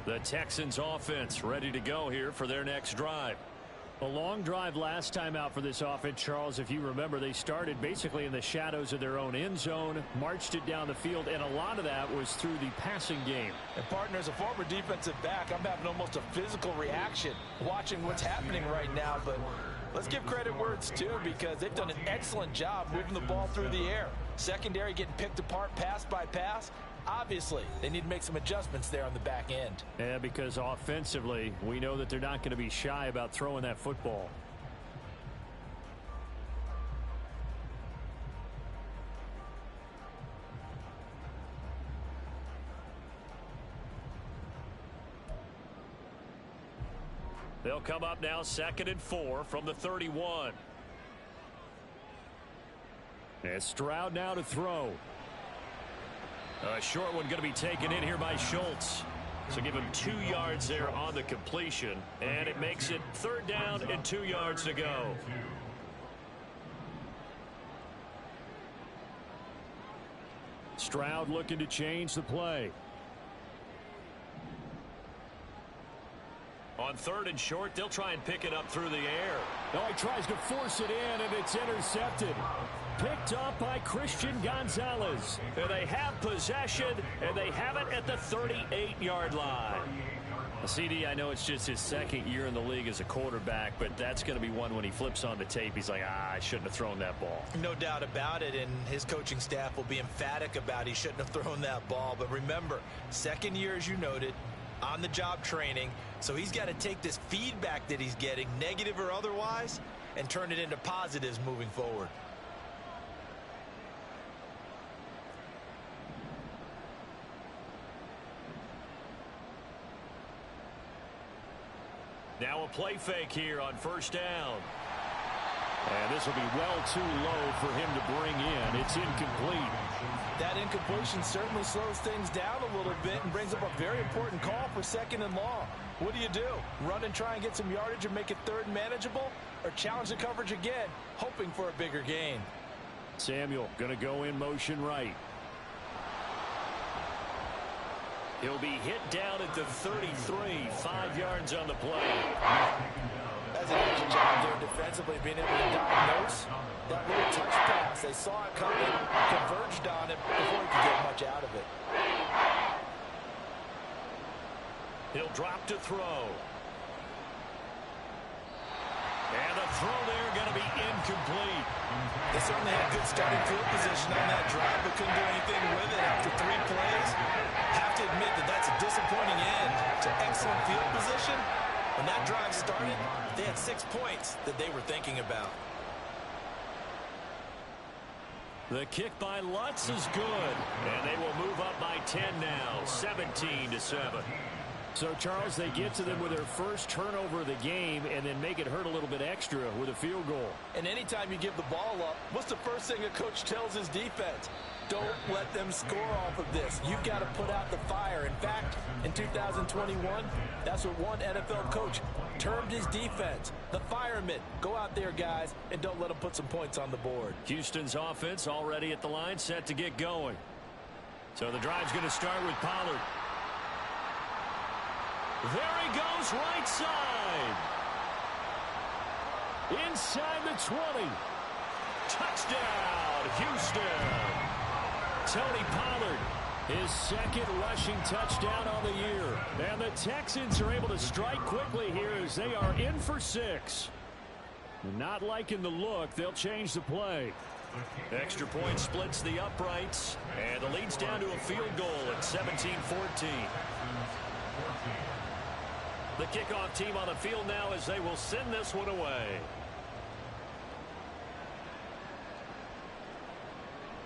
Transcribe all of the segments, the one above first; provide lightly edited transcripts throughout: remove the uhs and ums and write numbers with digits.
The Texans offense ready to go here for their next drive. A long drive last time out for this offense, Charles. If you remember, they started basically in the shadows of their own end zone, marched it down the field, and a lot of that was through the passing game. And partner, as a former defensive back, I'm having almost a physical reaction watching what's happening right now. But let's give credit where it's due, because they've done an excellent job moving the ball through the air. Secondary getting picked apart pass by pass. Obviously, they need to make some adjustments there on the back end. Yeah, because offensively, we know that they're not going to be shy about throwing that football. They'll come up now 2nd and 4 from the 31. And Stroud now to throw. A short one going to be taken in here by Schultz. So give him 2 yards there on the completion. And it makes it 3rd down and 2 yards to go. Stroud looking to change the play. On 3rd and short, they'll try and pick it up through the air. Oh, he tries to force it in, and it's intercepted. Picked up by Christian Gonzalez. And they have possession, and they have it at the 38-yard line. CD, I know it's just his 2nd year in the league as a quarterback, but that's going to be one when he flips on the tape. He's like, I shouldn't have thrown that ball. No doubt about it, and his coaching staff will be emphatic about he shouldn't have thrown that ball. But remember, 2nd year, as you noted, on-the-job training, so he's got to take this feedback that he's getting, negative or otherwise, and turn it into positives moving forward. Now a play fake here on 1st down. And this will be well too low for him to bring in. It's incomplete. That incompletion certainly slows things down a little bit and brings up a very important call for 2nd and long. What do? Run and try and get some yardage and make it 3rd and manageable? Or challenge the coverage again, hoping for a bigger gain? Samuel going to go in motion right. He'll be hit down at the 33, 5 yards on the play. That's an excellent job there defensively, being able to diagnose that little touch pass. They saw it coming, converged on it before he could get much out of it. He'll drop to throw. And the throw there going to be incomplete. They certainly had good starting field position on that drive, but couldn't do anything with it after 3 plays. Have to admit that that's a disappointing end to excellent field position. When that drive started, they had 6 points that they were thinking about. The kick by Lutz is good, and they will move up by 10 now, 17-7. So, Charles, they get to them with their first turnover of the game and then make it hurt a little bit extra with a field goal. And anytime you give the ball up, what's the first thing a coach tells his defense? Don't let them score off of this. You've got to put out the fire. In fact, in 2021, that's what one NFL coach termed his defense, the firemen. Go out there, guys, and don't let them put some points on the board. Houston's offense already at the line, set to get going. So the drive's going to start with Pollard. There he goes, right side. Inside the 20. Touchdown, Houston. Tony Pollard, his 2nd rushing touchdown on the year. And the Texans are able to strike quickly here as they are in for 6. Not liking the look, they'll change the play. Extra point splits the uprights, and the lead's down to a field goal at 17-14. The kickoff team on the field now as they will send this one away.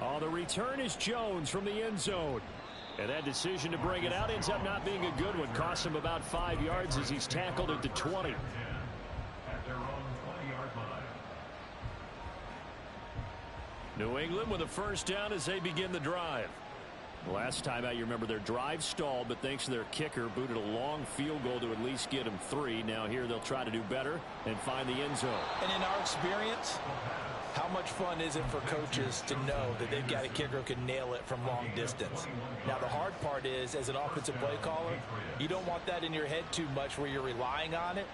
Oh, the return is Jones from the end zone. And that decision to bring it out ends up not being a good one. Costs him about 5 yards as he's tackled at the 20. New England with a 1st down as they begin the drive. Last time out, you remember their drive stalled, but thanks to their kicker, booted a long field goal to at least get them 3. Now here they'll try to do better and find the end zone. And in our experience, How much fun is it for coaches to know that they've got a kicker who can nail it from long distance? Now, the hard part is, as an offensive play caller, you don't want that in your head too much where you're relying on it.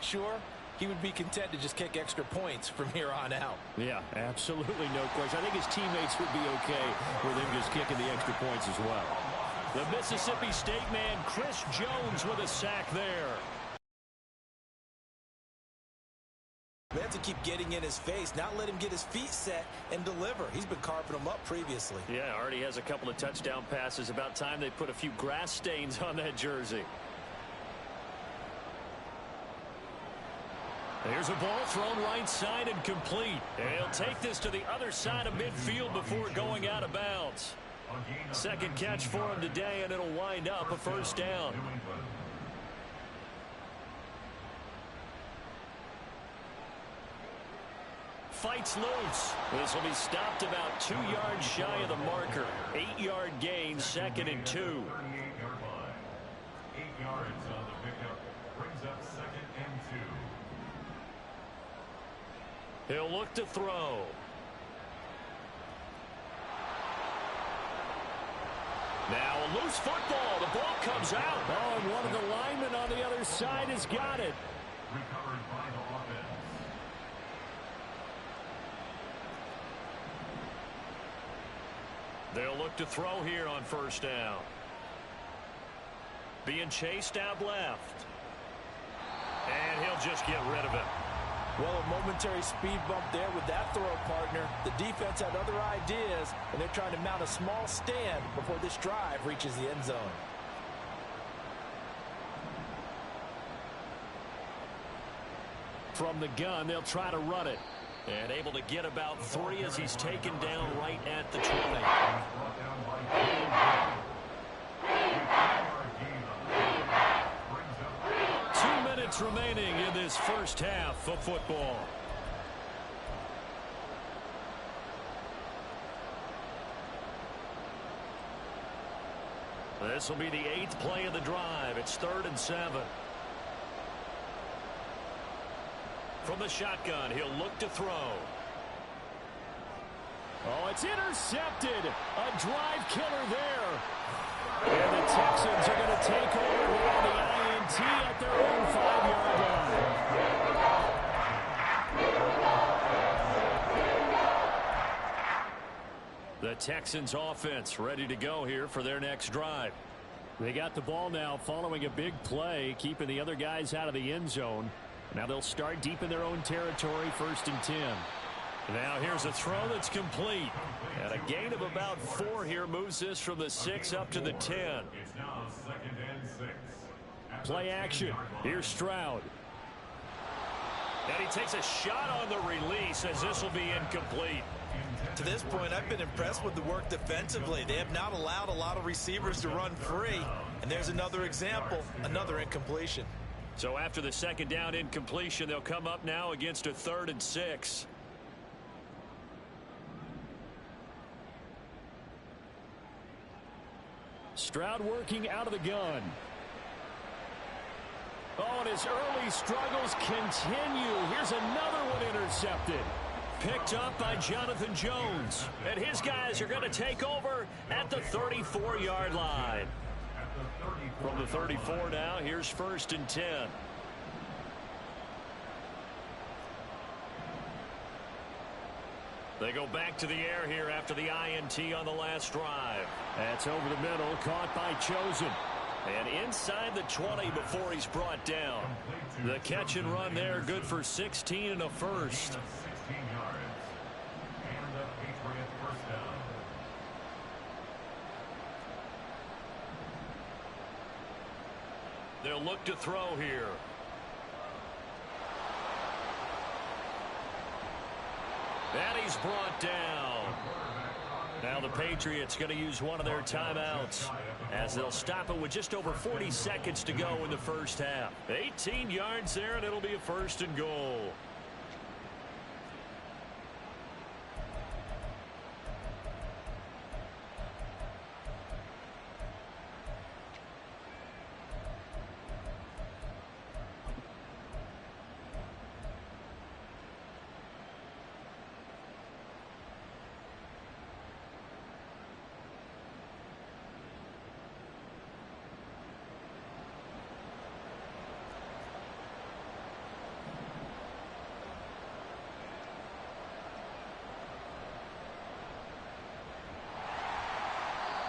Sure, he would be content to just kick extra points from here on out. Yeah, absolutely no question. I think his teammates would be okay with him just kicking the extra points as well. The Mississippi State man, Chris Jones, with a sack there. We have to keep getting in his face, not let him get his feet set and deliver. He's been carving them up previously. Yeah, already has a couple of touchdown passes. About time they put a few grass stains on that jersey. Here's a ball thrown right side and complete. And he'll take this to the other side of midfield before going out of bounds. Second catch for him today, and it'll wind up a first down. Fights loose. This will be stopped about 2 yards shy of the marker. 8-yard gain, 2nd and 2. 8 yards on the pickup brings up 2nd and 2. He'll look to throw. Now a loose football. The ball comes out. Oh, and one of the linemen on the other side has got it. Recovered by the offense. They'll look to throw here on first down. Being chased out left. And he'll just get rid of it. Well, a momentary speed bump there with that throw partner. The defense had other ideas, and they're trying to mount a small stand before this drive reaches the end zone. From the gun, they'll try to run it. And able to get about 3 as he's taken down right at the 20. 2 minutes remaining in this first half of football. This will be the 8th play of the drive. It's 3rd and 7. From the shotgun, he'll look to throw. Oh, it's intercepted. A drive killer there. And the Texans are going to take over on the INT at their own 5-yard line. The Texans offense ready to go here for their next drive. They got the ball now following a big play, keeping the other guys out of the end zone. Now they'll start deep in their own territory, 1st and 10. Now here's a throw that's complete. And a gain of about 4 here moves this from the 6 up to the 10. It's now 2nd and 6. Play action. Here's Stroud. And he takes a shot on the release as this will be incomplete. To this point, I've been impressed with the work defensively. They have not allowed a lot of receivers to run free. And there's another example, another incompletion. So after the 2nd down incompletion, they'll come up now against a 3rd and 6. Stroud working out of the gun. Oh, and his early struggles continue. Here's another one intercepted. Picked up by Jonathan Jones. And his guys are going to take over at the 34-yard line. From the 34 now, here's 1st and 10. They go back to the air here after the INT on the last drive. That's over the middle, caught by Chosen. And inside the 20 before he's brought down. The catch and run there, good for 16 and a first. 16 yards. And the Patriot first down. They'll look to throw here. And he's brought down. Now the Patriots going to use one of their timeouts as they'll stop it with just over 40 seconds to go in the first half. 18 yards there, and it'll be a 1st and goal.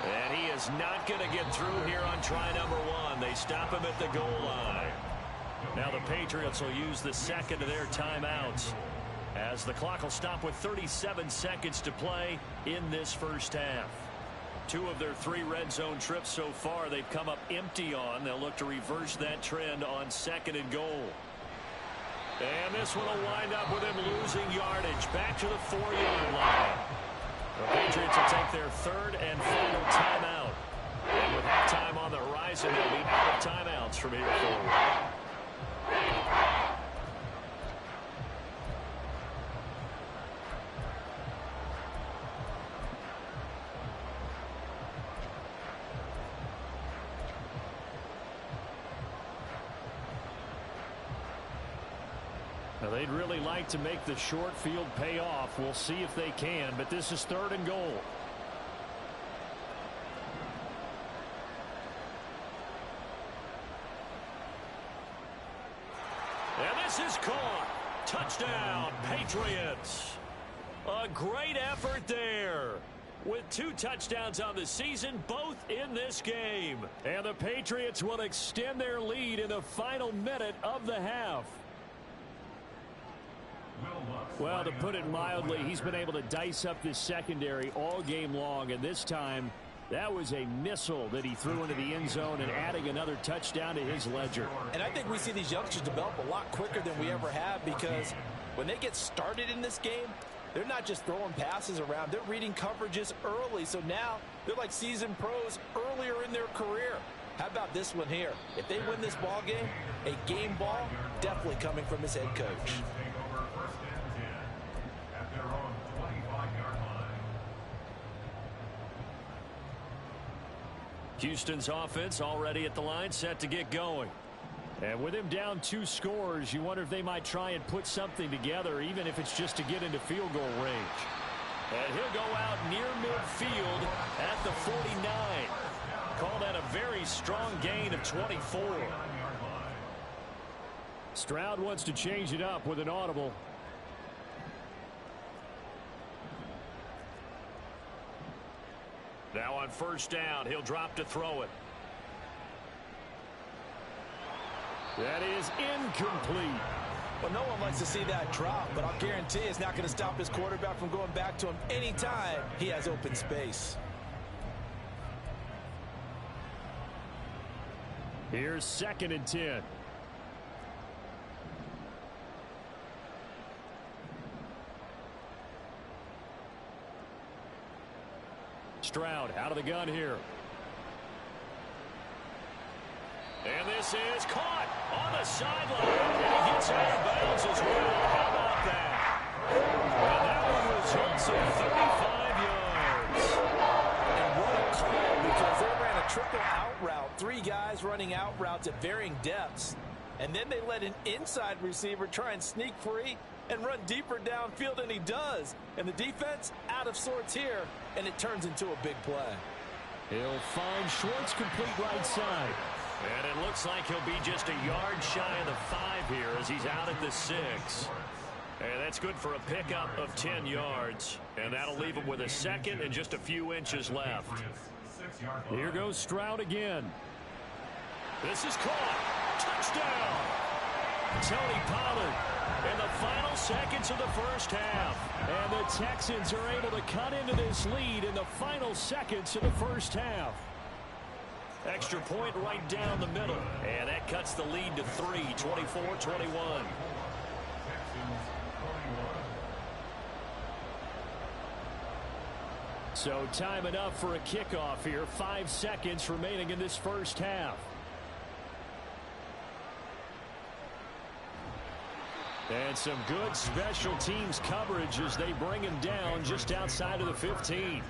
And he is not going to get through here on try number one. They stop him at the goal line. Now the Patriots will use the second of their timeouts, as the clock will stop with 37 seconds to play in this first half. 2 of their 3 red zone trips so far they've come up empty on. They'll look to reverse that trend on second and goal. And this one will wind up with him losing yardage back to the 4-yard line. The Patriots will take their third and final timeout. And with halftime on the horizon, they'll be out of timeouts from here forward. Now, they'd really like to make the short field pay off. We'll see if they can, but this is third and goal. And this is caught. Touchdown, Patriots. A great effort there, with 2 touchdowns on the season, both in this game. And the Patriots will extend their lead in the final minute of the half. Well, to put it mildly, he's been able to dice up this secondary all game long, and this time that was a missile that he threw into the end zone and adding another touchdown to his ledger. And I think we see these youngsters develop a lot quicker than we ever have, because when they get started in this game, they're not just throwing passes around. They're reading coverages early, so now they're like seasoned pros earlier in their career. How about this one here? If they win this ball game, a game ball definitely coming from his head coach. Houston's offense already at the line, set to get going. And with him down 2 scores, you wonder if they might try and put something together, even if it's just to get into field goal range. And he'll go out near midfield at the 49. Call that a very strong gain of 24. Stroud wants to change it up with an audible. Now on first down, he'll drop to throw it. That is incomplete. Well, no one likes to see that drop, but I'll guarantee it's not going to stop his quarterback from going back to him anytime he has open space. Here's 2nd and 10. Stroud out of the gun here. And this is caught on the sideline. And he gets out of bounds as well. How about that? And that one results in 35 yards. And what a call, because they ran a triple out route. 3 guys running out routes at varying depths. And then they let an inside receiver try and sneak free and run deeper downfield, and he does. And the defense out of sorts here, and it turns into a big play. He'll find Schwartz complete right side. And it looks like he'll be just a yard shy of the 5 here as he's out at the 6. And that's good for a pickup of 10 yards. And that'll leave him with a second and just a few inches left. Here goes Stroud again. This is caught. Touchdown. Tony Pollard in the final seconds of the first half. And the Texans are able to cut into this lead in the final seconds of the first half. Extra point right down the middle. And that cuts the lead to 3, 24-21. So time enough for a kickoff here. 5 seconds remaining in this first half. And some good special teams coverage as they bring him down just outside of the 15.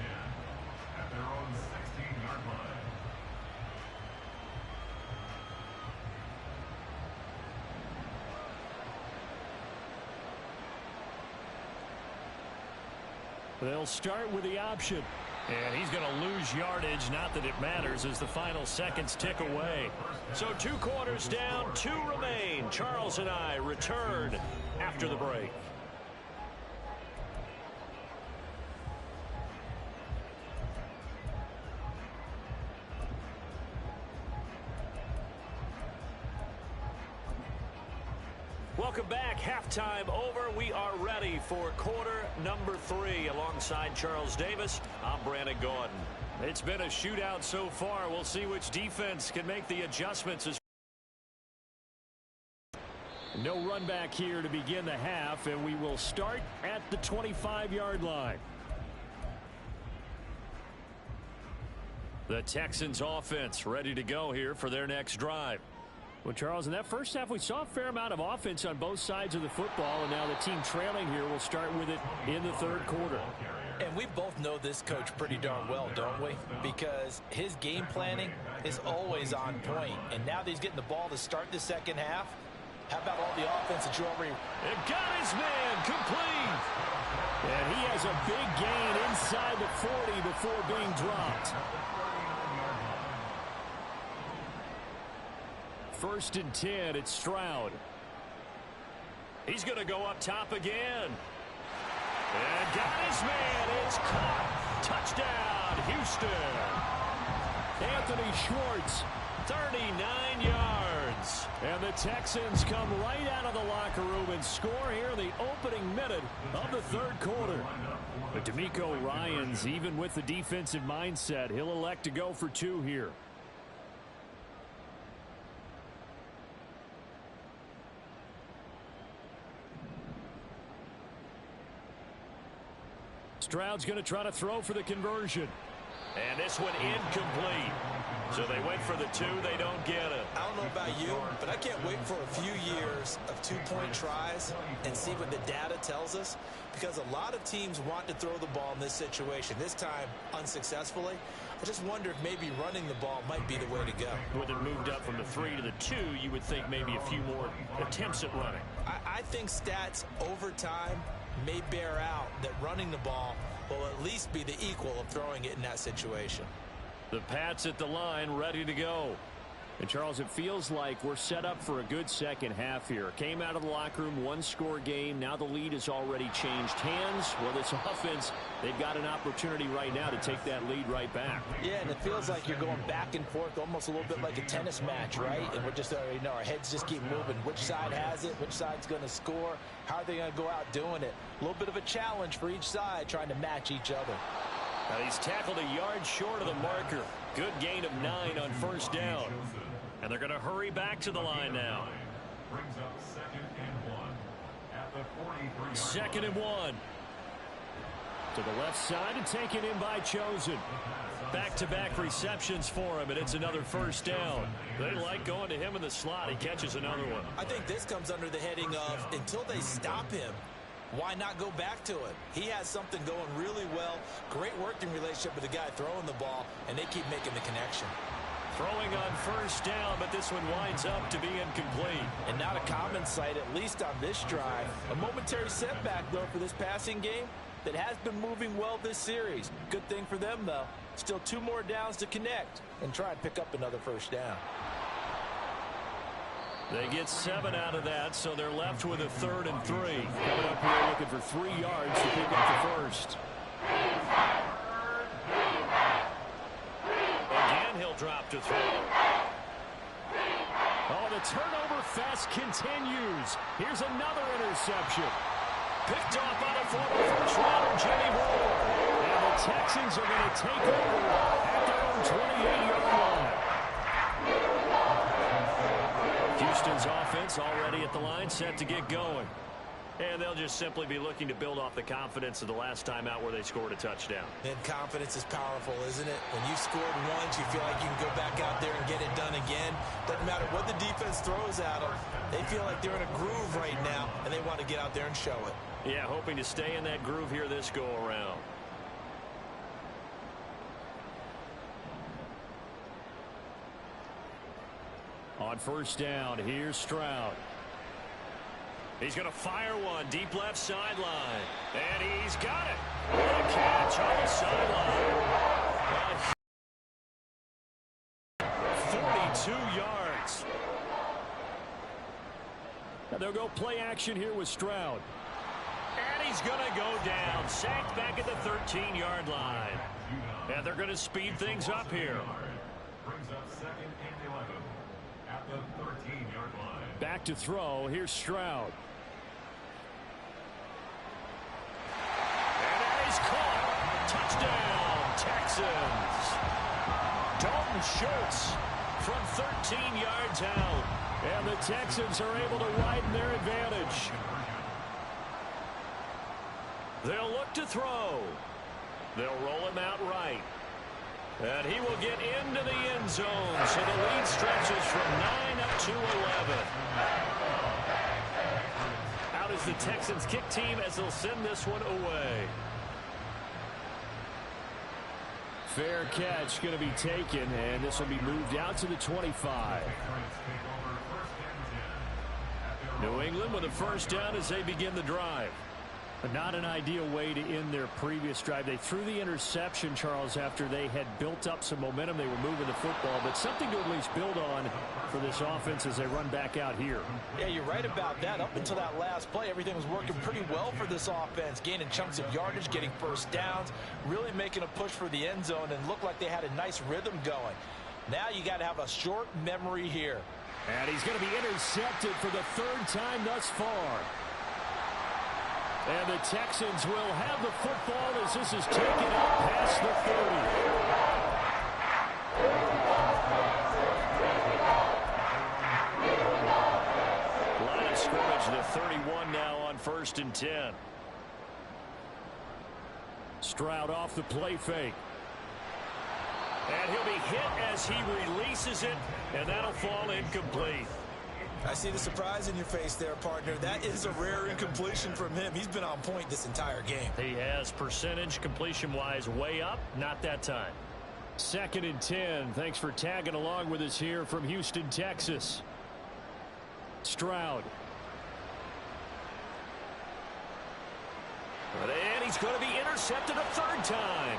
They'll start with the option. And he's going to lose yardage, not that it matters, as the final seconds tick away. So 2 quarters down, 2 remain. Charles and I return after the break. Welcome back. Halftime over. We are ready for quarter number 3. Alongside Charles Davis, I'm Brandon Gordon. It's been a shootout so far. We'll see which defense can make the adjustments. No run back here to begin the half, and we will start at the 25-yard line. The Texans offense ready to go here for their next drive. Well, Charles, in that first half, we saw a fair amount of offense on both sides of the football, and now the team trailing here will start with it in the third quarter. And we both know this coach pretty darn well, don't we? Because his game planning is always on point. And now that he's getting the ball to start the second half, how about all the offense that you already... It got his man complete. And he has a big gain inside the 40 before being dropped. First and 10, it's Stroud. He's going to go up top again. And got his man. It's caught. Touchdown, Houston. Anthony Schwartz. 39 yards. And the Texans come right out of the locker room and score here in the opening minute of the third quarter. But D'Amico Ryans, even with the defensive mindset, he'll elect to go for 2 here. Stroud's going to try to throw for the conversion. And this one incomplete. So they went for the 2. They don't get it. I don't know about you, but I can't wait for a few years of 2-point tries and see what the data tells us. Because a lot of teams want to throw the ball in this situation. This time, unsuccessfully. I just wonder if maybe running the ball might be the way to go. With it moved up from the 3 to the 2, you would think maybe a few more attempts at running. I think stats over time may bear out that running the ball will at least be the equal of throwing it in that situation. The Pats at the line, ready to go. And, Charles, it feels like we're set up for a good second half here. Came out of the locker room, 1-score game. Now the lead has already changed hands. Well, this offense, they've got an opportunity right now to take that lead right back. Yeah, and it feels like you're going back and forth almost a little bit like a tennis match, right? And we're just, our heads just keep moving. Which side has it? Which side's going to score? How are they going to go out doing it? A little bit of a challenge for each side trying to match each other. Now he's tackled a yard short of the marker. Good gain of 9 on first down. And they're going to hurry back to the line now. Brings up 2nd and 1 at the 43. 2nd and 1. To the left side and taken in by Chosen. Back-to-back receptions for him, and it's another first down. They like going to him in the slot. He catches another one. I think this comes under the heading of until they stop him, why not go back to it? He has something going really well. Great working relationship with the guy throwing the ball, and they keep making the connection. Throwing on first down, but this one winds up to be incomplete. And not a common sight, at least on this drive. A momentary setback, though, for this passing game that has been moving well this series. Good thing for them, though. Still 2 more downs to connect and try and pick up another first down. They get 7 out of that, so they're left with a 3rd and 3. Coming up here looking for 3 yards to pick up the first. Again, he'll drop to throw. Oh, the turnover fest continues. Here's another interception. Picked off by the former first-rounder, Jimmy Ward. And the Texans are going to take over at their own 28-yard line. Houston's offense already at the line, set to get going. And they'll just simply be looking to build off the confidence of the last time out where they scored a touchdown. And confidence is powerful, isn't it? When you scored once, you feel like you can go back out there and get it done again. Doesn't matter what the defense throws at them. They feel like they're in a groove right now, and they want to get out there and show it. Yeah, hoping to stay in that groove here this go-around. On first down, here's Stroud. He's going to fire one deep left sideline. And he's got it. What a catch on the sideline. 42 yards. Now they'll go play action here with Stroud. And he's going to go down. Sacked back at the 13-yard line. And they're going to speed things up here. Brings up 2nd and 11 at the 13-yard line. Back to throw. Here's Stroud. is caught. Touchdown, Texans. Dalton Schultz from 13 yards out. And the Texans are able to widen their advantage. They'll look to throw. They'll roll him out right. And he will get into the end zone. So the lead stretches from 9 up to 11. Out is the Texans kick team as they'll send this one away. Fair catch going to be taken, and this will be moved out to the 25. New England with a first down as they begin the drive. But not an ideal way to end their previous drive. They threw the interception, Charles, after they had built up some momentum. They were moving the football, but something to at least build on for this offense as they run back out here. Yeah, you're right about that. Up until that last play, everything was working pretty well for this offense, gaining chunks of yardage, getting first downs, really making a push for the end zone, and looked like they had a nice rhythm going. Now you got to have a short memory here. And he's going to be intercepted for the third time thus far. And the Texans will have the football as this is taken up past the 30. Line of scrimmage, the 31 now on 1st and 10. Stroud off the play fake. And he'll be hit as he releases it, and that'll fall incomplete. I see the surprise in your face there, partner. That is a rare incompletion from him. He's been on point this entire game. He has percentage completion-wise way up, not that time. 2nd and 10. Thanks for tagging along with us here from Houston, Texas. Stroud. And he's going to be intercepted a third time.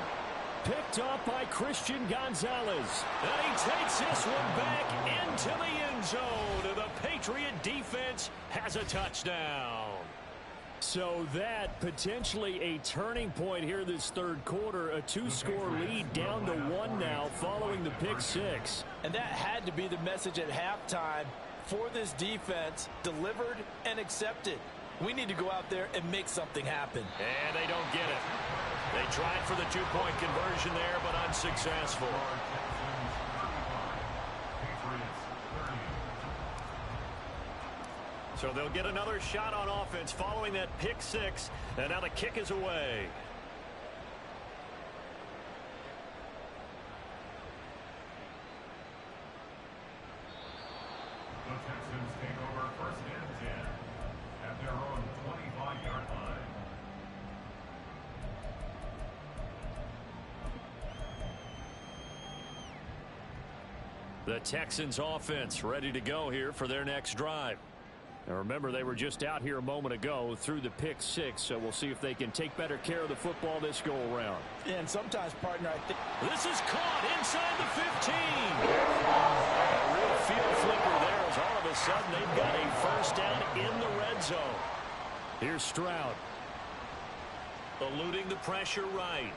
Picked off by Christian Gonzalez. And he takes this one back into the end zone. And the Patriot defense has a touchdown. So that potentially a turning point here this third quarter. A 2-score lead down to 1 now following the pick six. And that had to be the message at halftime for this defense. Delivered and accepted. We need to go out there and make something happen. And they don't get it. They tried for the 2-point conversion there, but unsuccessful. So they'll get another shot on offense following that pick six, and now the kick is away. The Texans take over 1st and 10 at their own 25-yard line. The Texans offense ready to go here for their next drive. Now remember, they were just out here a moment ago through the pick six, so we'll see if they can take better care of the football this go around. Yeah, and sometimes, partner, I think this is caught inside the 15. A real field flipper there as all of a sudden they've got a first down in the red zone. Here's Stroud. Eluding the pressure right.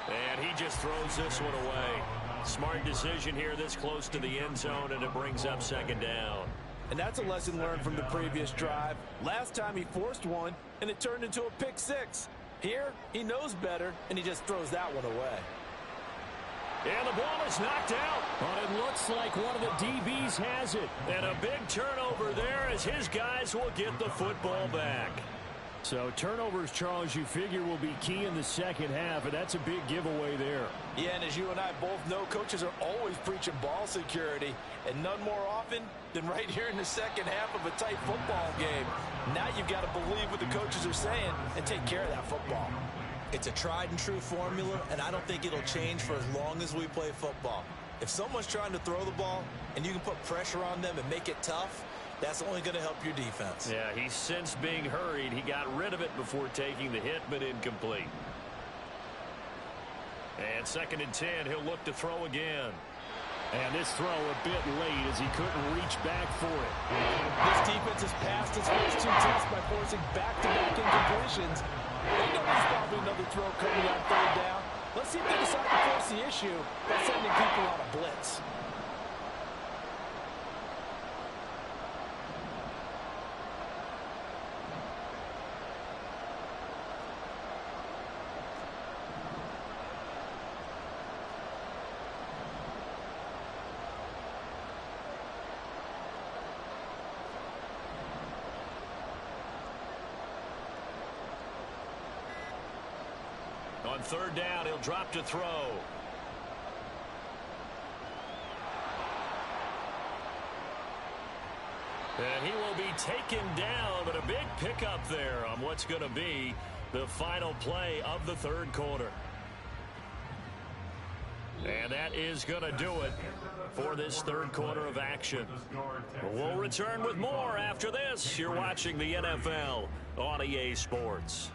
And he just throws this one away. Smart decision here this close to the end zone, and it brings up 2nd down. And that's a lesson learned from the previous drive. Last time he forced one, and it turned into a pick six. Here, he knows better, and he just throws that one away. And the ball is knocked out. But it looks like one of the DBs has it. And a big turnover there as his guys will get the football back. So turnovers, Charles, you figure will be key in the second half, and that's a big giveaway there. Yeah, and as you and I both know, coaches are always preaching ball security, and none more often than right here in the second half of a tight football game. Now you've got to believe what the coaches are saying and take care of that football. It's a tried and true formula, and I don't think it'll change for as long as we play football. If someone's trying to throw the ball and you can put pressure on them and make it tough, that's only going to help your defense. Yeah, he's sensed being hurried. He got rid of it before taking the hit, but incomplete. And 2nd and 10, he'll look to throw again. And this throw a bit late as he couldn't reach back for it. This defense has passed its first 2 tests by forcing back-to-back incompletions. They know there's probably another throw coming on 3rd down. Let's see if they decide to force the issue by sending people on a blitz. third down. He'll drop to throw. And he will be taken down, but a big pickup there on what's going to be the final play of the third quarter. And that is going to do it for this third quarter of action. We'll return with more after this. You're watching the NFL on EA Sports.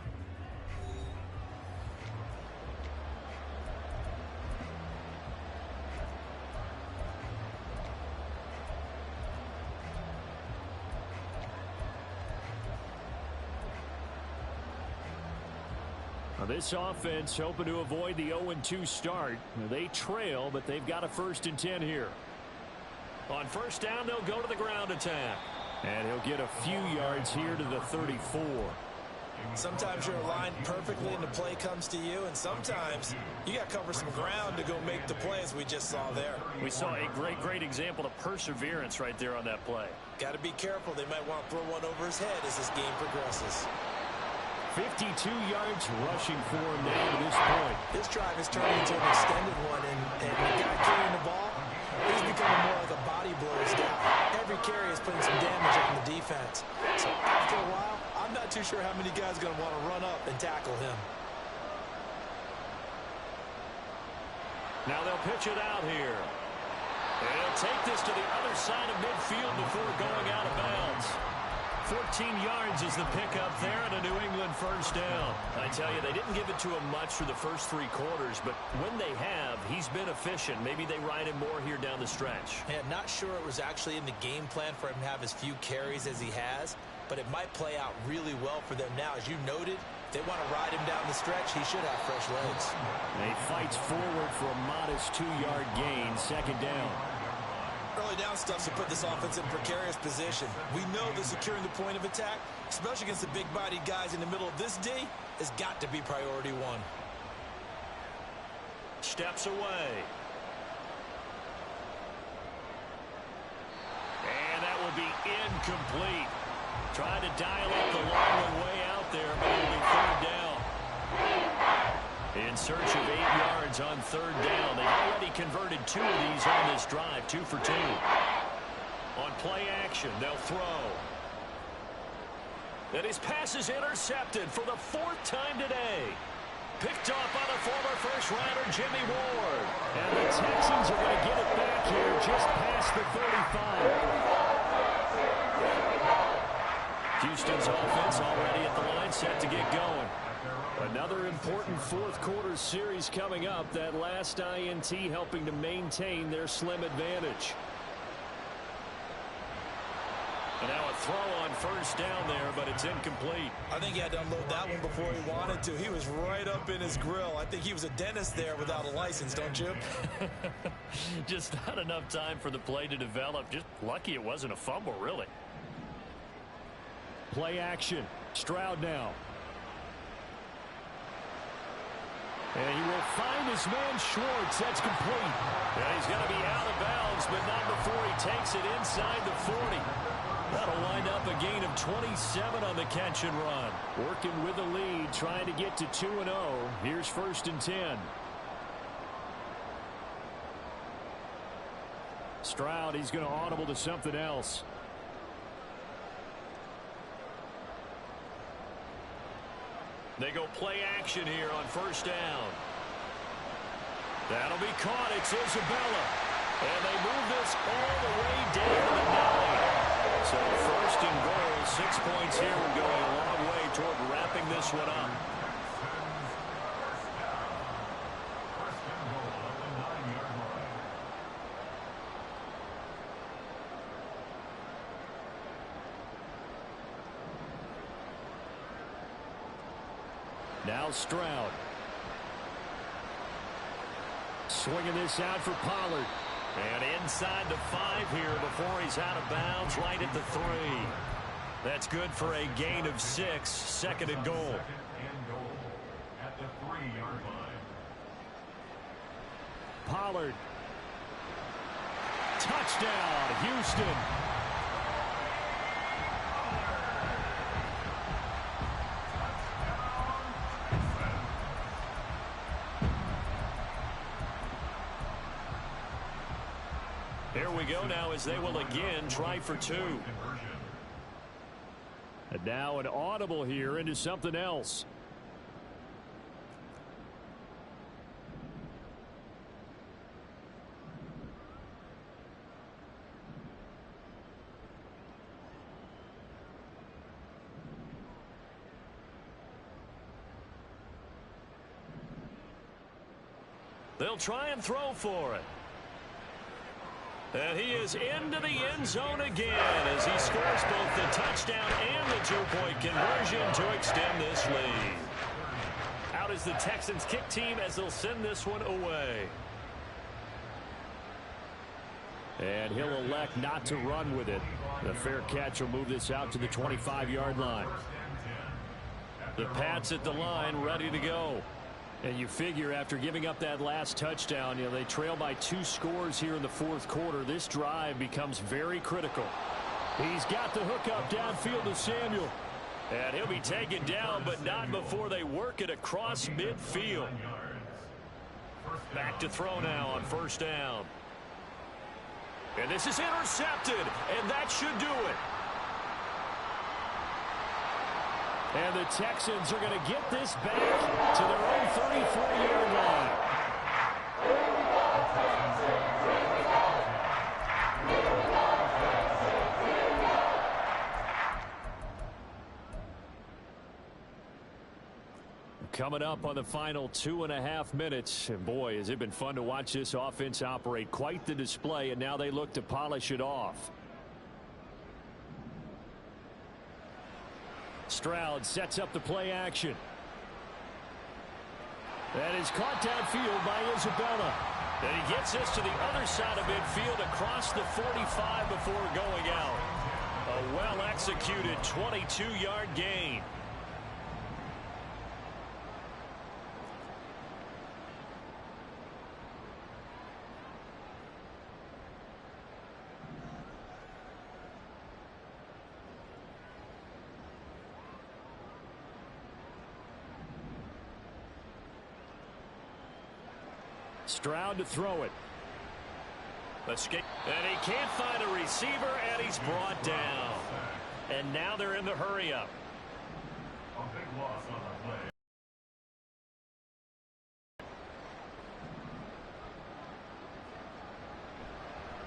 This offense hoping to avoid the 0-2 start. They trail, but they've got a 1st and 10 here. On first down, they'll go to the ground attack. And he'll get a few yards here to the 34. Sometimes you're aligned perfectly and the play comes to you, and sometimes you got to cover some ground to go make the play, as we just saw there. We saw a great example of perseverance right there on that play. Got to be careful. They might want to throw one over his head as this game progresses. 52 yards rushing for him now to this point. This drive has turned into an extended one, and the guy carrying the ball, he's becoming more like a body blows down. Every carry is putting some damage on the defense. So after a while, I'm not too sure how many guys are going to want to run up and tackle him. Now they'll pitch it out here. And he'll take this to the other side of midfield before going out of bounds. 14 yards is the pickup there and a New England first down. I tell you, they didn't give it to him much for the first 3 quarters, but when they have, he's been efficient. Maybe they ride him more here down the stretch. Yeah, not sure it was actually in the game plan for him to have as few carries as he has, but it might play out really well for them now. As you noted, if they want to ride him down the stretch, he should have fresh legs. And he fights forward for a modest 2-yard gain, 2nd down. Early down stuff to put this offense in a precarious position. We know that securing the point of attack, especially against the big-bodied guys in the middle of this D, has got to be priority 1. Steps away. And that will be incomplete. Trying to dial up the long one way out there, but it'll be 3rd down. In search of 8 yards on 3rd down. They've already converted 2 of these on this drive, 2 for 2. On play action, they'll throw. And his pass is intercepted for the 4th time today. Picked off by the former first-rounder Jimmy Ward. And the Texans are going to get it back here just past the 35. Houston's offense already at the line, set to get going. Another important 4th quarter series coming up. That last INT helping to maintain their slim advantage. And now a throw on first down there, but it's incomplete. I think he had to unload that one before he wanted to. He was right up in his grill. I think he was a dentist there without a license, don't you? Just not enough time for the play to develop. Just lucky it wasn't a fumble, really. Play action. Stroud now. And he will find his man Schwartz. That's complete. Yeah, he's going to be out of bounds, but not before he takes it inside the 40. That'll wind up a gain of 27 on the catch and run. Working with the lead, trying to get to 2-0. Here's 1st and 10. Stroud, he's going to audible to something else. They go play action here on first down. That'll be caught. It's Isabella. And they move this all the way down to the 9. So 1st and goal, 6 points here. We're going a long way toward wrapping this one up. Now Stroud. Swinging this out for Pollard. And inside the 5 here before he's out of bounds, right at the 3. That's good for a gain of 6, 2nd and goal. At the 3-yard line. Pollard. Touchdown, Houston. Here we go now as they will again try for two. And now an audible here into something else. They'll try and throw for it. And he is into the end zone again as he scores both the touchdown and the two-point conversion to extend this lead. Out is the Texans kick team as they'll send this one away. And he'll elect not to run with it. The fair catch will move this out to the 25-yard line. The Pats at the line ready to go. And you figure after giving up that last touchdown, they trail by 2 scores here in the fourth quarter. This drive becomes very critical. He's got the hookup downfield to Samuel. And he'll be taken down, but not before they work it across midfield. Back to throw now on first down. And this is intercepted, and that should do it. And the Texans are going to get this back to their own 34-yard line. Coming up on the final 2.5 minutes. And boy, has it been fun to watch this offense operate. Quite the display, and now they look to polish it off. Stroud sets up the play action. That is caught downfield by Isabella. And he gets this to the other side of midfield across the 45 before going out. A well-executed 22-yard gain. Stroud to throw it. Escape. And he can't find a receiver, and he's brought down. And now they're in the hurry-up. A big loss on the play.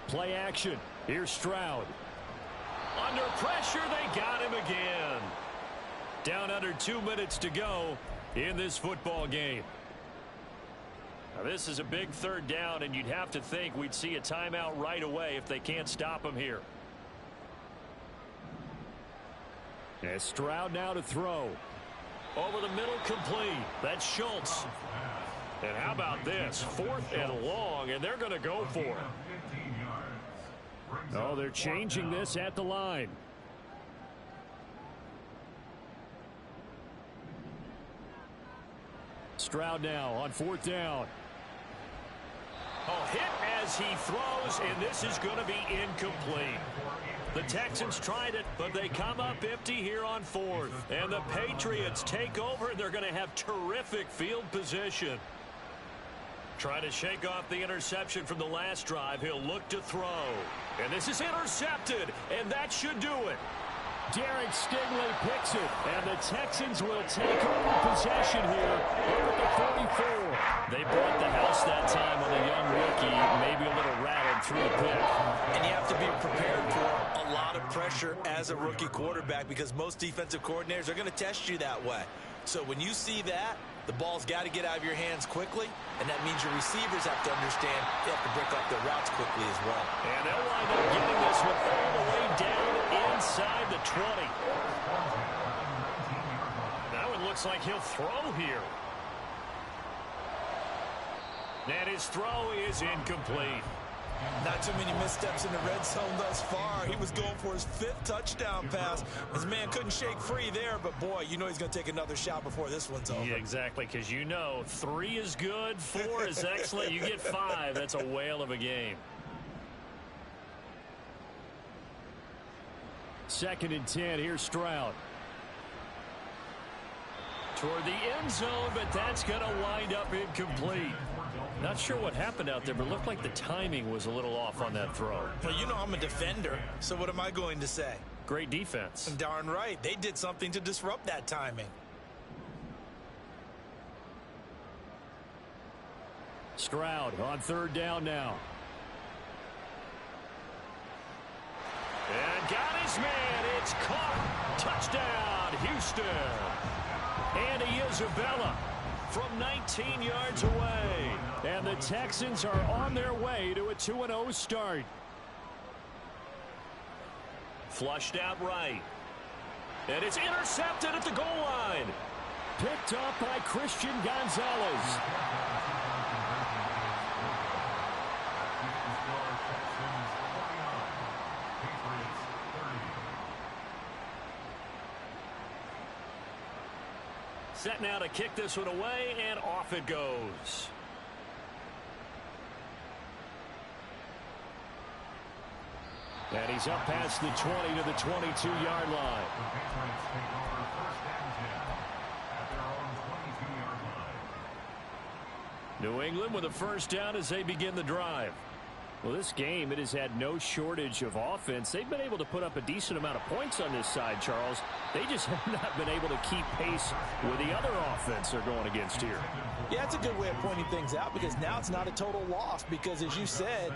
Play action. Here's Stroud. Under pressure, they got him again. Down under 2 minutes to go in this football game. Now, this is a big third down, and you'd have to think we'd see a timeout right away if they can't stop him here. And Stroud now to throw. Over the middle, complete. That's Schultz. And how about this? 4th and long, and they're going to go for it. Oh, they're changing this at the line. Stroud now on 4th down. Oh, hit as he throws, and this is going to be incomplete. The Texans tried it, but they come up empty here on 4th. And the Patriots take over, and they're going to have terrific field position. Trying to shake off the interception from the last drive. He'll look to throw. And this is intercepted, and that should do it. Derek Stingley picks it, and the Texans will take over possession here over the 44. They brought the house that time on the young rookie, maybe a little rattled through the pick. And you have to be prepared for a lot of pressure as a rookie quarterback because most defensive coordinators are going to test you that way. So when you see that, the ball's got to get out of your hands quickly, and that means your receivers have to understand they have to break up their routes quickly as well. And they'll wind up getting this one all the way down inside the 20. That one looks like he'll throw here. And his throw is incomplete. Not too many missteps in the red zone thus far. He was going for his 5th touchdown pass. His man couldn't shake free there, but boy, you know he's going to take another shot before this one's over. Yeah, exactly, because you know 3 is good, 4 is excellent. You get 5, that's a whale of a game. 2nd and 10, here's Stroud. Toward the end zone, but that's going to wind up incomplete. Not sure what happened out there, but it looked like the timing was a little off on that throw. Well, you know I'm a defender, so what am I going to say? Great defense. Darn right. They did something to disrupt that timing. Stroud on third down now. And got his man. It's caught. Touchdown, Houston. Andy Isabella from 19 yards away. And the Texans are on their way to a 2-0 start. Flushed out right. And it's intercepted at the goal line. Picked up by Christian Gonzalez. Set now to kick this one away, and off it goes. And he's up past the 20 to the 22-yard line. New England with a first down as they begin the drive. Well, this game, it has had no shortage of offense. They've been able to put up a decent amount of points on this side, Charles. They just have not been able to keep pace with the other offense they're going against here. Yeah, it's a good way of pointing things out because now it's not a total loss because, as you said,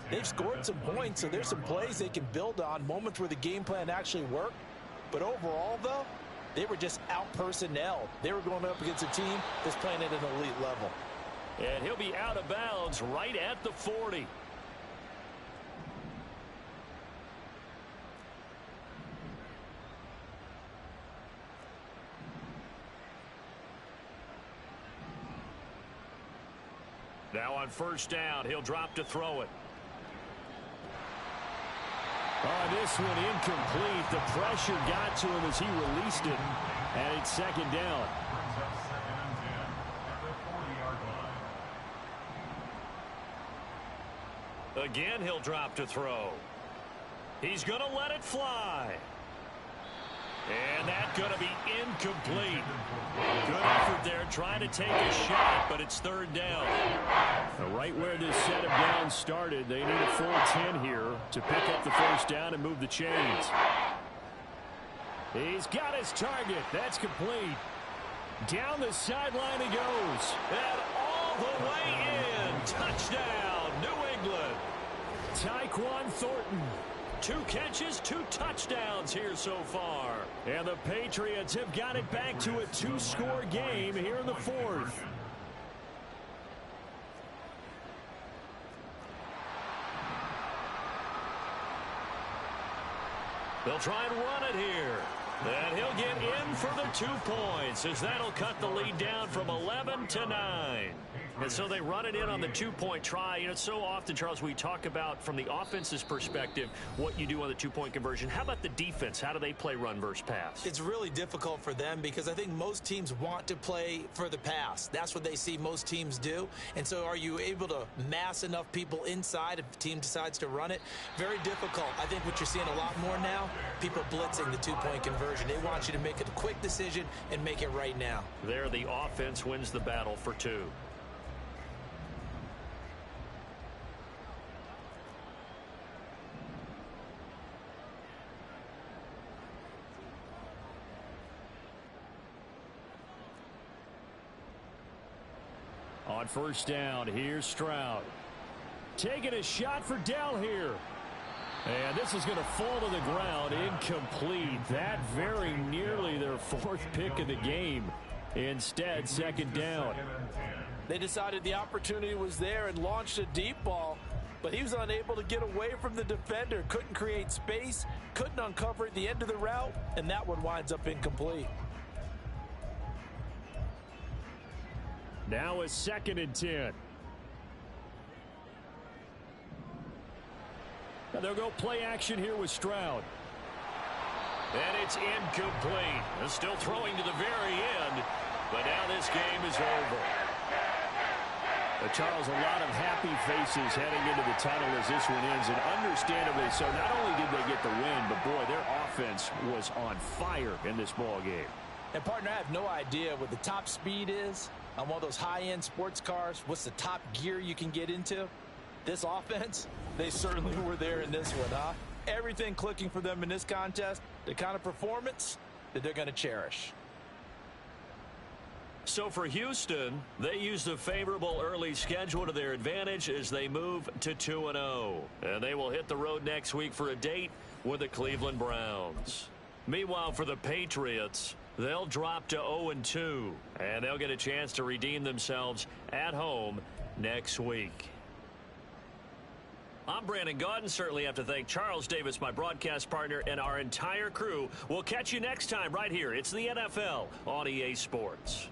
they've scored some points, so there's some plays they can build on, moments where the game plan actually worked. But overall, though, they were just out-personnel. They were going up against a team that's playing at an elite level. And he'll be out of bounds right at the 40. Now on first down, he'll drop to throw it. Oh, this one incomplete. The pressure got to him as he released it. And it's second down. Again, he'll drop to throw. He's going to let it fly. And that's going to be incomplete. Good effort there trying to take a shot, but it's third down. Right where this set of downs started, they need a full 10 here to pick up the first down and move the chains. He's got his target. That's complete. Down the sideline he goes. And all the way in. Touchdown, New England. Tyquan Thornton. 2 catches, 2 touchdowns here so far. And the Patriots have got it back to a 2-score game here in the fourth. They'll try and run it here. And he'll get in for the 2 points as that'll cut the lead down from 11 to 9. And so they run it in on the 2-point try. You know, so often, Charles, we talk about from the offense's perspective what you do on the 2-point conversion. How about the defense? How do they play run versus pass? It's really difficult for them because I think most teams want to play for the pass. That's what they see most teams do. And so are you able to mass enough people inside if the team decides to run it? Very difficult. I think what you're seeing a lot more now, people blitzing the 2-point conversion. They want you to make a quick decision and make it right now. There, the offense wins the battle for 2. On first down, here's Stroud. Taking a shot for Dell here. And this is going to fall to the ground. Incomplete. That very nearly their 4th pick of the game. Instead, second down. They decided the opportunity was there and launched a deep ball, but he was unable to get away from the defender. Couldn't create space, couldn't uncover at the end of the route, and that one winds up incomplete. Now a 2nd and 10. Now they'll go play action here with Stroud. And it's incomplete. They're still throwing to the very end, but now this game is over. Charles, a lot of happy faces heading into the tunnel as this one ends, and understandably so. Not only did they get the win, but boy, their offense was on fire in this ball game. And, partner, I have no idea what the top speed is on one of those high-end sports cars. What's the top gear you can get into? This offense, they certainly were there in this one, huh? Everything clicking for them in this contest, the kind of performance that they're going to cherish. So for Houston, they use the favorable early schedule to their advantage as they move to 2-0. And they will hit the road next week for a date with the Cleveland Browns. Meanwhile, for the Patriots, they'll drop to 0-2, and they'll get a chance to redeem themselves at home next week. I'm Brandon Gaudin. Certainly have to thank Charles Davis, my broadcast partner, and our entire crew. We'll catch you next time right here. It's the NFL on EA Sports.